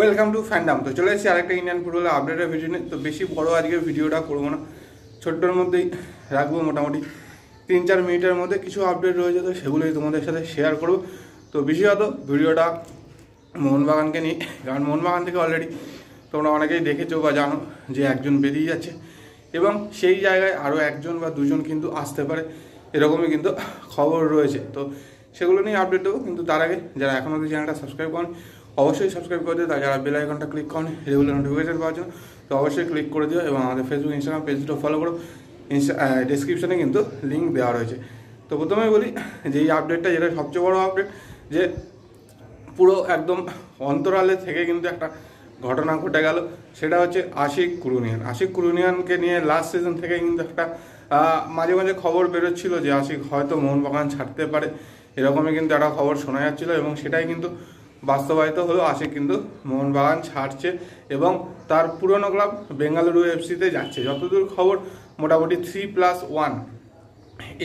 Welcome to fandom. তো চলে এসেছি আরেকটা ইন্ডিয়ান ফুটবলের আপডেটের ভিডিও নিয়ে। তো বেশি বড় আজকে ভিডিওটা করবো না, ছোট্টর মধ্যেই রাখবো। মোটামুটি 3-4 মিনিটের মধ্যে কিছু আপডেট রয়েছে, তো সেগুলোই তোমাদের সাথে শেয়ার করবো। তো বিশেষত ভিডিওটা মোহনবাগানকে নিয়ে, কারণ মোহনবাগান থেকে অলরেডি তোমরা অনেকেই দেখেছো বা জানো যে একজন বেরিয়ে যাচ্ছে এবং সেই জায়গায় আরও একজন বা দুজন কিন্তু আসতে পারে, এরকমই কিন্তু খবর রয়েছে। তো সেগুলো নিয়ে আপডেট দেবো, কিন্তু তার আগে যারা এখনও অবধি চ্যানেলটা সাবস্ক্রাইব করেন অবশ্যই সাবস্ক্রাইব করে দিও। তার যারা বেল আইকনটা ক্লিক করেন রেগুলার নোটিফিকেশন পাওয়ার জন্য, তো অবশ্যই ক্লিক করে দিও এবং আমাদের ফেসবুক ইনস্টাগ্রাম পেজটা ফলো করো। ডেসক্রিপশনে কিন্তু লিঙ্ক দেওয়া রয়েছে। তো প্রথমে বলি যে এই আপডেটটা, যেটা সবচেয়ে বড় আপডেট, যে পুরো একদম অন্তরালে থেকে কিন্তু একটা ঘটনা ঘটে গেল। সেটা হচ্ছে আশিক কুরুনিয়ানকে নিয়ে লাস্ট সিজন থেকে কিন্তু একটা মাঝে মাঝে খবর বেরোচ্ছিল যে আশিক হয়তো মোহনবাগান ছাড়তে পারে, এরকমই কিন্তু একটা খবর শোনা যাচ্ছিলো এবং সেটাই কিন্তু বাস্তবায়িত হলো। আশিক কিন্তু মোহনবাগান ছাড়ছে এবং তার পুরনো ক্লাব বেঙ্গালুরু এফসিতে যাচ্ছে। যতদূর খবর মোটামুটি 3+1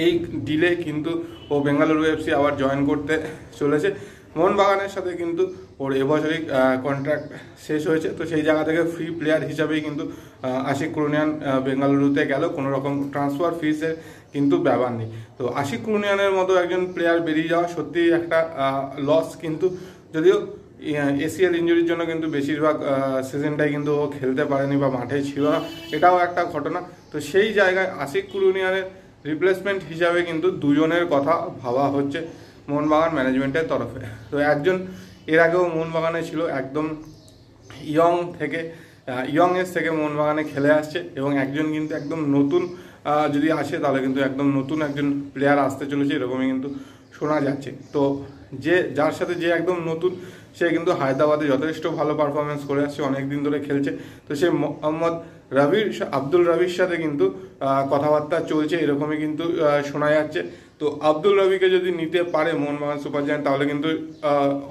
এই ডিলে কিন্তু ও বেঙ্গালুরু এফসি আবার জয়েন করতে চলেছে। মোহনবাগানের সাথে কিন্তু ওর এবছরই কন্ট্রাক্ট শেষ হয়েছে, তো সেই জায়গা থেকে ফ্রি প্লেয়ার হিসাবেই কিন্তু আশিক কুরুনিয়ান বেঙ্গালুরুতে গেল, কোনো রকম ট্রান্সফার ফিসের কিন্তু ব্যাপার নেই। তো আশিক কুরুনিয়ানের মতো একজন প্লেয়ার বেরিয়ে যাওয়া সত্যিই একটা লস, কিন্তু যদিও এসিএল ইঞ্জুরির জন্য কিন্তু বেশিরভাগ সিজনটাই কিন্তু ও খেলতে পারেনি বা মাঠে ছিল না, এটাও একটা ঘটনা। তো সেই জায়গায় আশিক কুরুনিয়ানের রিপ্লেসমেন্ট হিসাবে কিন্তু দুজনের কথা ভাবা হচ্ছে মোহনবাগান ম্যানেজমেন্টের তরফে। তো একজন এর আগেও মোহনবাগানে ছিল, একদম ইয়ং এজ থেকে মোহনবাগানে খেলে আসছে, এবং একজন কিন্তু একদম নতুন যদি আসে তাহলে কিন্তু একদম নতুন একজন প্লেয়ার আসতে চলেছে, এরকমই কিন্তু শোনা যাচ্ছে। তো যার সাথে যে একদম নতুন, সে কিন্তু হায়দ্রাবাদে যথেষ্ট ভালো পারফরমেন্স করে আসছে, অনেক দিন ধরে খেলছে। তো সে আব্দুল রবির সাথে কিন্তু কথাবার্তা চলছে, এরকমই কিন্তু শোনা যাচ্ছে। তো আব্দুল রবিকে যদি নিতে পারে মোহনবাগান সুপার জায়ান্ট, তাহলে কিন্তু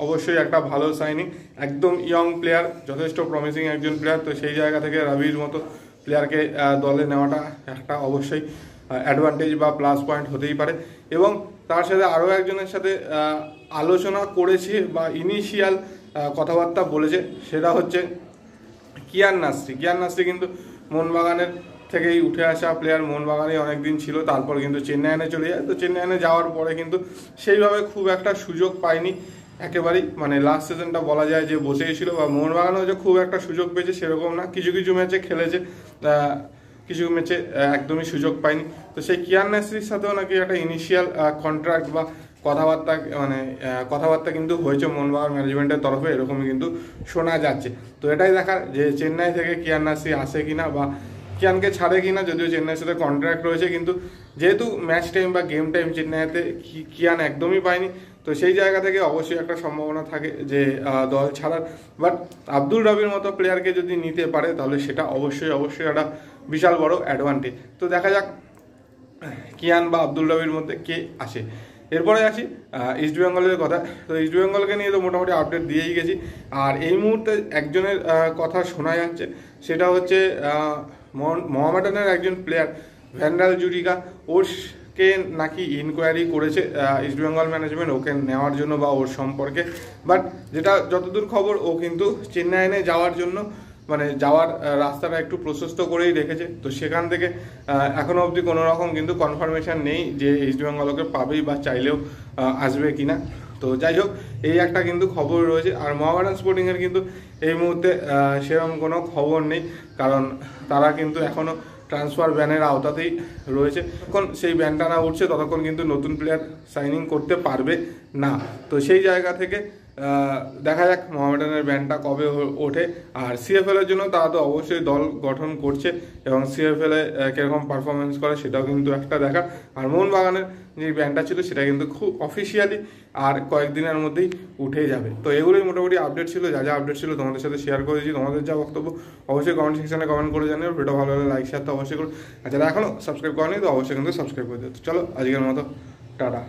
অবশ্যই একটা ভালো সাইনিং। একদম ইয়ং প্লেয়ার, যথেষ্ট প্রমিসিং একজন প্লেয়ার। তো সেই জায়গা থেকে রবির মতো প্লেয়ারকে দলে নেওয়াটা একটা অবশ্যই অ্যাডভান্টেজ বা প্লাস পয়েন্ট হতেই পারে। এবং তার সাথে আরও একজনের সাথে আলোচনা করেছে বা ইনিশিয়াল কথাবার্তা বলেছে, সেটা হচ্ছে কিয়ান নাসরি কিন্তু মোহনবাগানের থেকেই উঠে আসা প্লেয়ার, মোহনবাগানে অনেকদিন ছিল, তারপর কিন্তু চেন্নাইনে চলে যায়। তো চেন্নাইনে যাওয়ার পরে কিন্তু সেইভাবে খুব একটা সুযোগ পায়নি একেবারেই, মানে লাস্ট সিজনটা বলা যায় যে বসেই ছিল, বা মোহনবাগানও যে খুব একটা সুযোগ পেয়েছে সেরকম না, কিছু কিছু ম্যাচে খেলেছে, কিছু ম্যাচে একদমই সুযোগ পায়নি। তো সেই কিয়ান নাসরির সাথেও নাকি একটা ইনিশিয়াল কন্ট্রাক্ট বা কথাবার্তা কিন্তু হয়েছে মোহনবাগান ম্যানেজমেন্টের তরফে, এরকমই কিন্তু শোনা যাচ্ছে। তো এটাই দেখার যে চেন্নাই থেকে কিয়ান নাসরি আসে কিনা বা কিয়ানকে ছাড়ে কিনা, যদিও চেন্নাইয়ের সাথে কন্ট্রাক্ট রয়েছে, কিন্তু যেহেতু ম্যাচ টাইম বা গেম টাইম চেন্নাইতে কিয়ান একদমই পায়নি, তো সেই জায়গা থেকে অবশ্যই একটা সম্ভাবনা থাকে যে দল ছাড়ার। বাট আব্দুল রবির মতো প্লেয়ারকে যদি নিতে পারে তাহলে সেটা অবশ্যই একটা বিশাল বড় অ্যাডভান্টেজ। তো দেখা যাক কিয়ান বা আব্দুল রবির মধ্যে কে আসে। এরপরে আসি ইস্টবেঙ্গলের কথা। তো ইস্টবেঙ্গলকে নিয়ে তো মোটামুটি আপডেট দিয়েই গেছি, আর এই মুহূর্তে একজনের কথা শোনা যাচ্ছে, সেটা হচ্ছে মোহামেডানের একজন প্লেয়ার ভ্যান্ডাল জুরিকা, ওরকে নাকি ইনকোয়ারি করেছে ইস্টবেঙ্গল ম্যানেজমেন্ট ওকে নেওয়ার জন্য বা ওর সম্পর্কে। বাট যেটা যতদূর খবর, ও কিন্তু চেন্নাইনে যাওয়ার জন্য মানে যাওয়ার রাস্তাটা একটু প্রশস্ত করেই রেখেছে। তো সেখান থেকে এখনও অবধি কোনো রকম কিন্তু কনফার্মেশন নেই যে ইস্টবেঙ্গল ওকে পাবেই বা চাইলেও আসবে কিনা। তো যাই হোক, এই একটা কিন্তু খবর রয়েছে। আর মোহামেডান স্পোর্টিংয়ের কিন্তু এই মুহূর্তে সেরকম কোনো খবর নেই, কারণ তারা কিন্তু এখনও ট্রান্সফার ব্যানের আওতাতেই রয়েছে। যখন সেই ব্যানটা না উঠছে ততক্ষণ কিন্তু নতুন প্লেয়ার সাইনিং করতে পারবে না। তো সেই জায়গা থেকে দেখা যাক মোহামেডানের ব্যানটা কবে ওঠে। আর সিএফএলের জন্য তারা তো অবশ্যই দল গঠন করছে, এবং সিএফএলে কীরকম পারফরমেন্স করে সেটাও কিন্তু একটা দেখা। আর মোহনবাগানের যে ব্যানটা ছিল সেটা কিন্তু খুব অফিসিয়ালি আর কয়েকদিনের মধ্যেই উঠে যাবে। তো এগুলোই মোটামুটি আপডেট ছিল, যা আপডেট ছিল তোমাদের সাথে শেয়ার করেছি। তোমাদের যা বক্তব্য অবশ্যই কমেন্ট সেকশনে কমেন্ট করে জানিও। ভিডিও ভালো হলে লাইক শেয়ার তো অবশ্যই করো, আর যারা এখনও সাবস্ক্রাইব করেনি তো অবশ্যই কিন্তু সাবস্ক্রাইব করে দিও। চলো আজকের মতো টাটা।